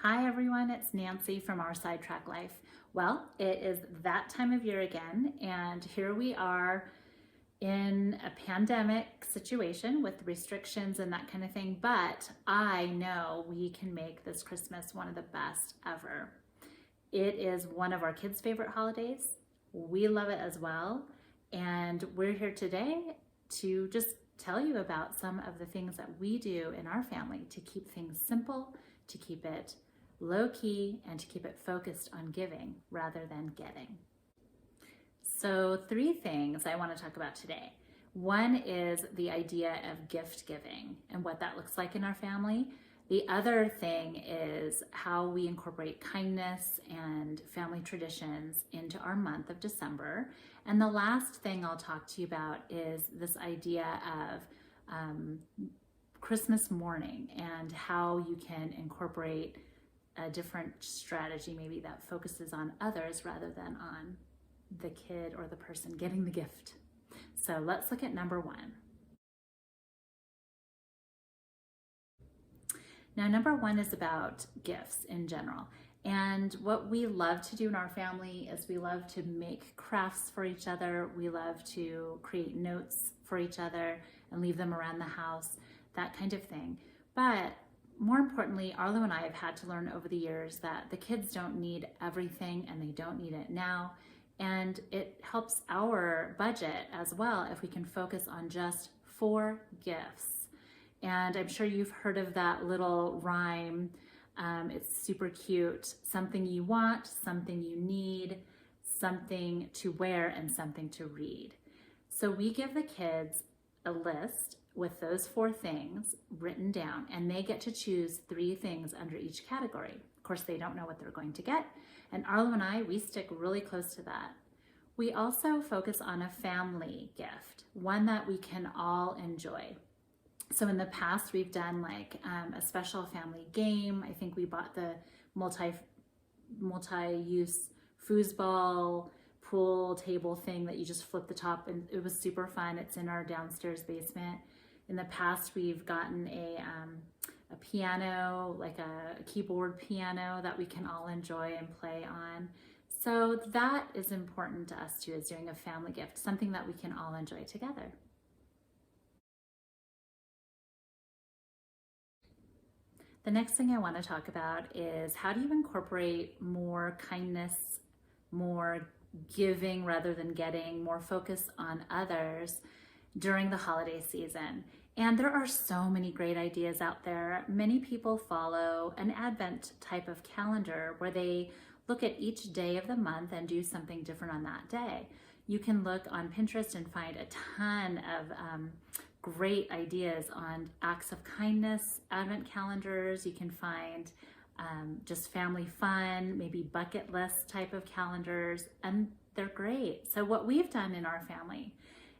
Hi everyone, it's Nancy from Our Sidetrack Life. Well, it is that time of year again, and here we are in a pandemic situation with restrictions and that kind of thing, but I know we can make this Christmas one of the best ever. It is one of our kids' favorite holidays. We love it as well, and we're here today to just tell you about some of the things that we do in our family to keep things simple, to keep it low key, and to keep it focused on giving rather than getting. So 3 things I want to talk about today. One is the idea of gift giving and what that looks like in our family. The other thing is how we incorporate kindness and family traditions into our month of December. And the last thing I'll talk to you about is this idea of Christmas morning and how you can incorporate a different strategy maybe that focuses on others rather than on the kid or the person getting the gift. So let's look at number 1. Now, number 1 is about gifts in general. And what we love to do in our family is we love to make crafts for each other. We love to create notes for each other and leave them around the house, that kind of thing. But more importantly, Arlo and I have had to learn over the years that the kids don't need everything and they don't need it now. And it helps our budget as well if we can focus on just 4 gifts. And I'm sure you've heard of that little rhyme. It's super cute. Something you want, something you need, something to wear, and something to read. So we give the kids a list with those 4 things written down, and they get to choose 3 things under each category. Of course, they don't know what they're going to get, and Arlo and I, we stick really close to that. We also focus on a family gift, one that we can all enjoy. So in the past, we've done like a special family game. I think we bought the multi-use foosball pool table thing that you just flip the top, and it was super fun. It's in our downstairs basement. In the past, we've gotten a piano, like a keyboard piano that we can all enjoy and play on. So that is important to us too, is doing a family gift, something that we can all enjoy together. The next thing I want to talk about is how do you incorporate more kindness, more giving rather than getting, more focus on others during the holiday season. And there are so many great ideas out there. Many people follow an Advent type of calendar where they look at each day of the month and do something different on that day. You can look on Pinterest and find a ton of great ideas on acts of kindness, Advent calendars. You can find just family fun, maybe bucket list type of calendars, and they're great. So what we've done in our family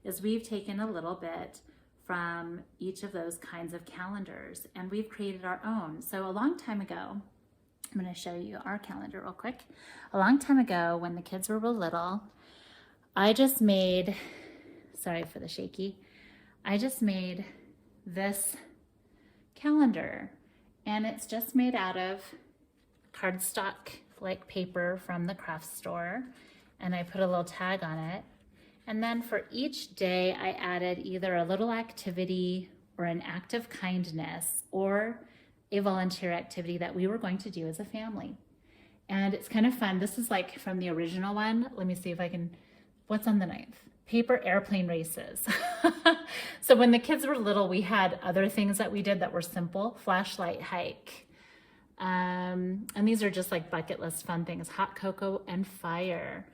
is we've taken a little bit from each of those kinds of calendars and we've created our own. So a long time ago, I'm going to show you our calendar real quick. A long time ago when the kids were real little, I just made, sorry for the shaky, I just made this calendar, and it's just made out of cardstock like paper from the craft store, and I put a little tag on it. And then for each day, I added either a little activity or an act of kindness or a volunteer activity that we were going to do as a family. And it's kind of fun. This is like from the original one. Let me see if I can, what's on the 9th? Paper airplane races. So when the kids were little, we had other things that we did that were simple. Flashlight hike. And these are just like bucket list fun things. Hot cocoa and fire.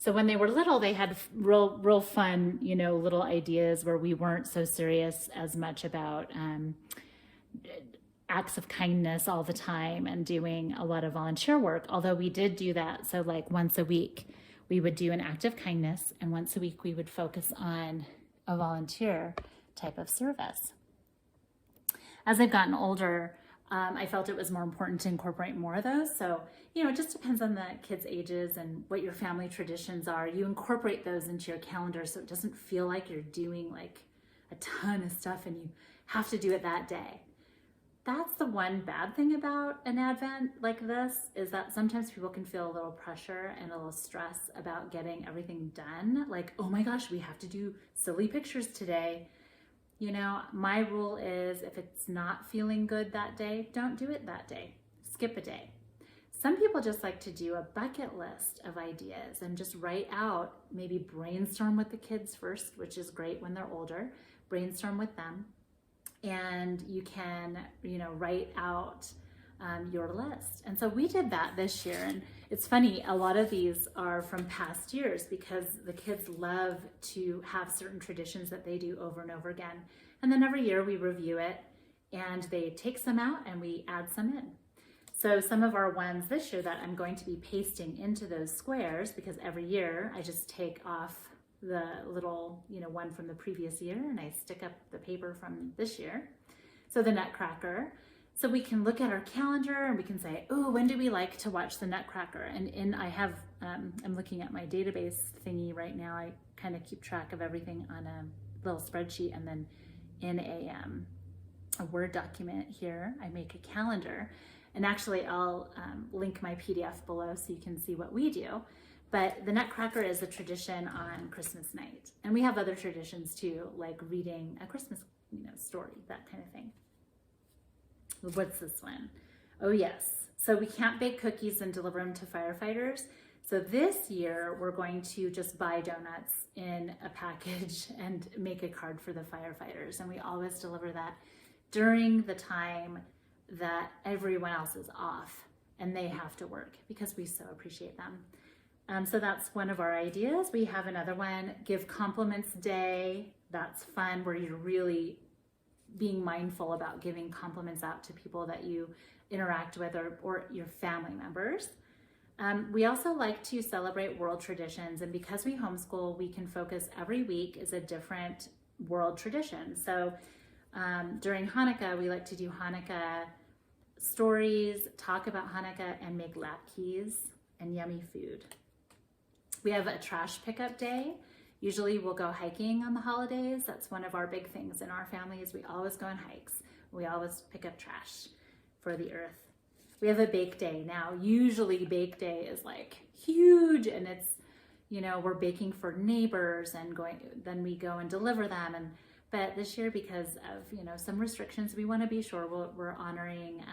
So when they were little, they had real fun, you know, little ideas where we weren't so serious as much about acts of kindness all the time and doing a lot of volunteer work, although we did do that. So like once a week, we would do an act of kindness, and once a week we would focus on a volunteer type of service. As I've gotten older, I felt it was more important to incorporate more of those. So, you know, it just depends on the kids' ages and what your family traditions are. You incorporate those into your calendar so it doesn't feel like you're doing like a ton of stuff and you have to do it that day. that's the one bad thing about an Advent like this, is that sometimes people can feel a little pressure and a little stress about getting everything done. Like, oh my gosh, we have to do silly pictures today. You know, my rule is if it's not feeling good that day, don't do it that day. Skip a day. Some people just like to do a bucket list of ideas and just write out, maybe brainstorm with the kids first, which is great when they're older, brainstorm with them. And you can, write out your list. And so we did that this year. And it's funny, a lot of these are from past years because the kids love to have certain traditions that they do over and over again. And then every year we review it and they take some out and we add some in. So some of our ones this year that I'm going to be pasting into those squares, because every year I just take off the little, one from the previous year and I stick up the paper from this year. So the Nutcracker. So we can look at our calendar and we can say, oh, when do we like to watch the Nutcracker? And I have, I'm looking at my database thingy right now. I kind of keep track of everything on a little spreadsheet, and then in a Word document here, I make a calendar. And actually I'll link my PDF below so you can see what we do. But the Nutcracker is a tradition on Christmas night. And we have other traditions too, like reading a Christmas story, that kind of thing. What's this one? Oh yes. So we can't bake cookies and deliver them to firefighters. So this year we're going to just buy donuts in a package and make a card for the firefighters. And we always deliver that during the time that everyone else is off and they have to work, because we so appreciate them. So that's one of our ideas. We have another one, Give Compliments Day. That's fun, where you're really being mindful about giving compliments out to people that you interact with, or your family members. We also like to celebrate world traditions, and because we homeschool, we can focus every week is a different world tradition. So during Hanukkah, we like to do Hanukkah stories, talk about Hanukkah, and make latkes and yummy food. We have a trash pickup day. Usually we'll go hiking on the holidays. That's one of our big things in our family, is we always go on hikes. We always pick up trash for the earth. We have a bake day. Now, usually bake day is like huge, and it's, we're baking for neighbors and then we go and deliver them. But this year, because of, some restrictions, we want to be sure we're honoring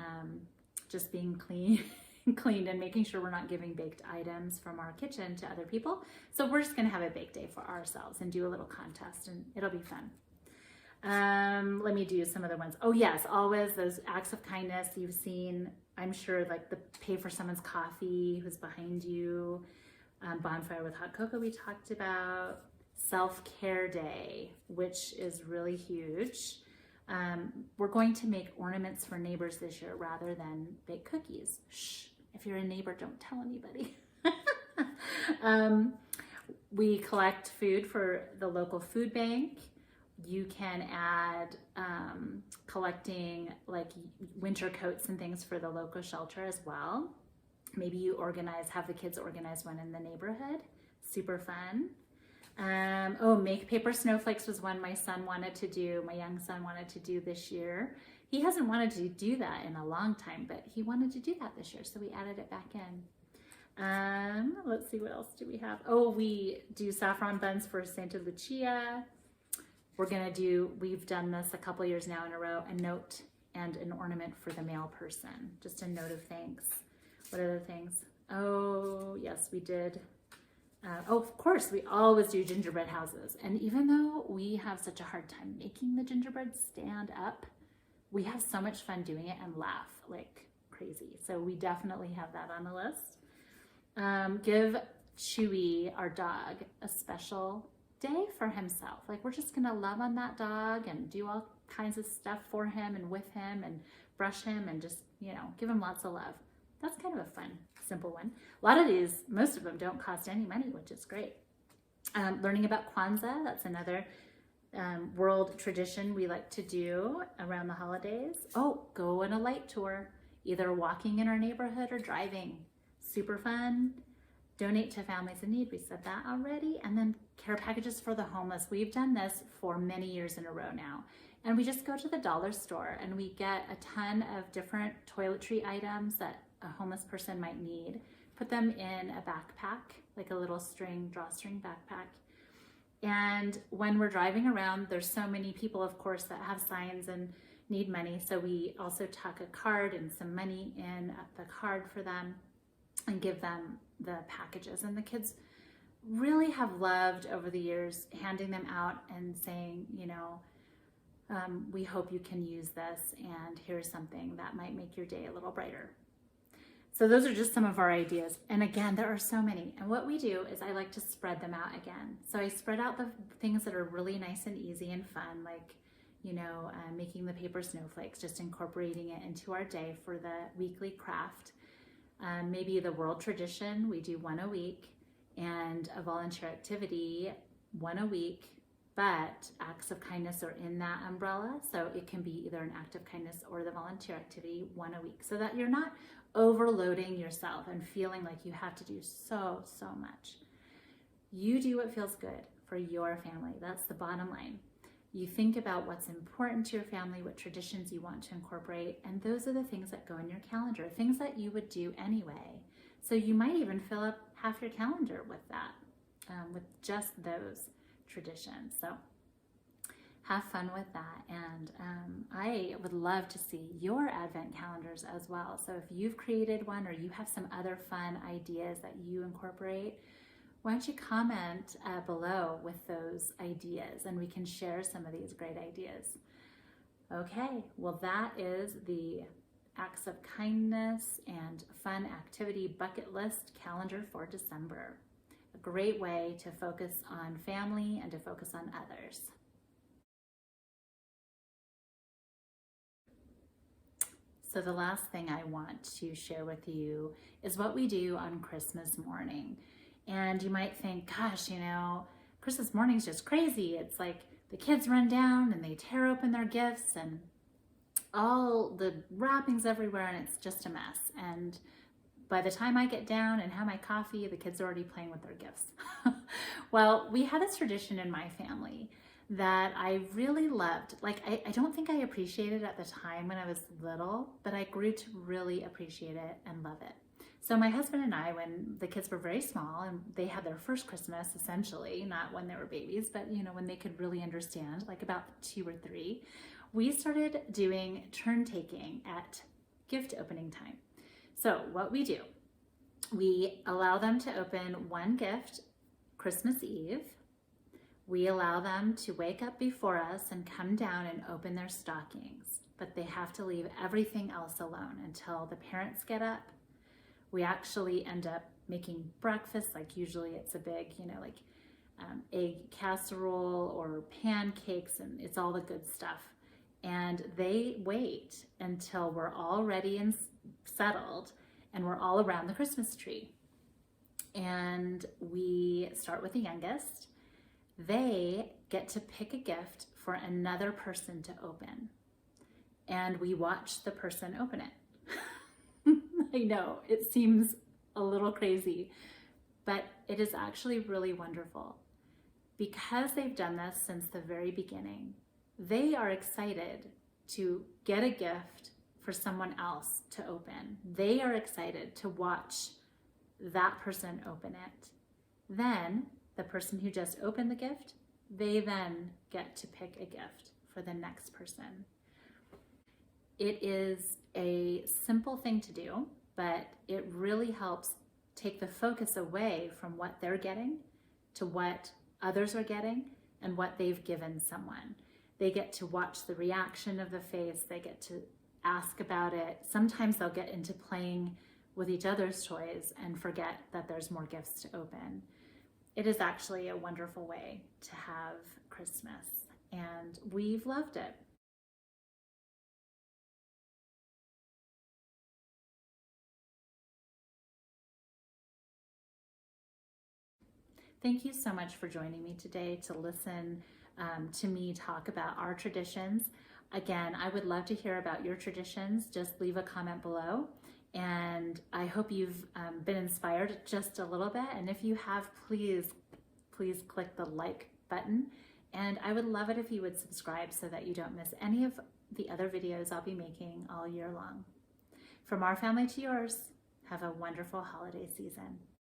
just being cleaned and making sure we're not giving baked items from our kitchen to other people. So we're just going to have a bake day for ourselves and do a little contest, and it'll be fun. Let me do some other ones. Oh yes, always those acts of kindness you've seen, I'm sure, like the pay for someone's coffee who's behind you, bonfire with hot cocoa we talked about, self-care day, which is really huge. We're going to make ornaments for neighbors this year rather than bake cookies. Shh, if you're a neighbor, don't tell anybody. We collect food for the local food bank. You can add collecting like winter coats and things for the local shelter as well. Maybe you have the kids organize one in the neighborhood. Super fun. Make paper snowflakes was one my son wanted to do. My young son wanted to do this year. He hasn't wanted to do that in a long time, but he wanted to do that this year, so we added it back in. Let's see, what else do we have? Oh, we do saffron buns for Santa Lucia. We've done this a couple years now in a row, a note and an ornament for the mail person, just a note of thanks. What other things? Oh, yes, we did. Of course, we always do gingerbread houses. And even though we have such a hard time making the gingerbread stand up, we have so much fun doing it and laugh like crazy. So we definitely have that on the list. Give Chewy, our dog, a special day for himself. Like, we're just gonna love on that dog and do all kinds of stuff for him and with him and brush him and just, give him lots of love. That's kind of a fun, simple one. A lot of these, most of them don't cost any money, which is great. Learning about Kwanzaa, that's another world tradition we like to do around the holidays. Oh, go on a light tour, either walking in our neighborhood or driving. Super fun. Donate to families in need, we said that already. And then care packages for the homeless. We've done this for many years in a row now. And we just go to the dollar store and we get a ton of different toiletry items that a homeless person might need, put them in a backpack, like a little drawstring backpack. And when we're driving around, there's so many people, of course, that have signs and need money. So we also tuck a card and some money in the card for them and give them the packages. And the kids really have loved over the years handing them out and saying, we hope you can use this, and here's something that might make your day a little brighter. So those are just some of our ideas. And again, there are so many. And what we do is I like to spread them out again. So I spread out the things that are really nice and easy and fun, like, making the paper snowflakes, just incorporating it into our day for the weekly craft. Maybe the world tradition, we do one a week, and a volunteer activity, one a week, but acts of kindness are in that umbrella. So it can be either an act of kindness or the volunteer activity, one a week, so that you're not overloading yourself and feeling like you have to do so much. You do what feels good for your family. That's the bottom line. You think about what's important to your family, what traditions you want to incorporate, and those are the things that go in your calendar, things that you would do anyway. So you might even fill up half your calendar with that, with just those traditions. So have fun with that. And I would love to see your Advent calendars as well. So if you've created one or you have some other fun ideas that you incorporate, why don't you comment below with those ideas, and we can share some of these great ideas. Okay, well, that is the Acts of Kindness and Fun Activity Bucket List calendar for December. A great way to focus on family and to focus on others. So the last thing I want to share with you is what we do on Christmas morning. And you might think, gosh, Christmas morning is just crazy. It's like the kids run down and they tear open their gifts and all the wrappings everywhere, and it's just a mess. And by the time I get down and have my coffee, the kids are already playing with their gifts. Well, we had this tradition in my family that I really loved. Like, I don't think I appreciated it at the time when I was little, but I grew to really appreciate it and love it. So my husband and I, when the kids were very small and they had their first Christmas, essentially, not when they were babies, but when they could really understand, like about 2 or 3, we started doing turn taking at gift opening time. So what we do, we allow them to open one gift Christmas Eve. We allow them to wake up before us and come down and open their stockings, but they have to leave everything else alone until the parents get up. We actually end up making breakfast, like usually it's a big, egg casserole or pancakes, and it's all the good stuff. And they wait until we're all ready and settled and we're all around the Christmas tree. And we start with the youngest. They get to pick a gift for another person to open. And we watch the person open it. I know, it seems a little crazy, but it is actually really wonderful. Because they've done this since the very beginning, they are excited to get a gift for someone else to open. They are excited to watch that person open it. Then the person who just opened the gift, they then get to pick a gift for the next person. It is a simple thing to do, but it really helps take the focus away from what they're getting to what others are getting and what they've given someone. They get to watch the reaction of the face. They get to ask about it. Sometimes they'll get into playing with each other's toys and forget that there's more gifts to open. It is actually a wonderful way to have Christmas, and we've loved it. Thank you so much for joining me today to listen to me talk about our traditions. Again, I would love to hear about your traditions. Just leave a comment below. And I hope you've been inspired just a little bit. And if you have, please click the like button And I would love it if you would subscribe so that you don't miss any of the other videos I'll be making all year long. From our family to yours, have a wonderful holiday season.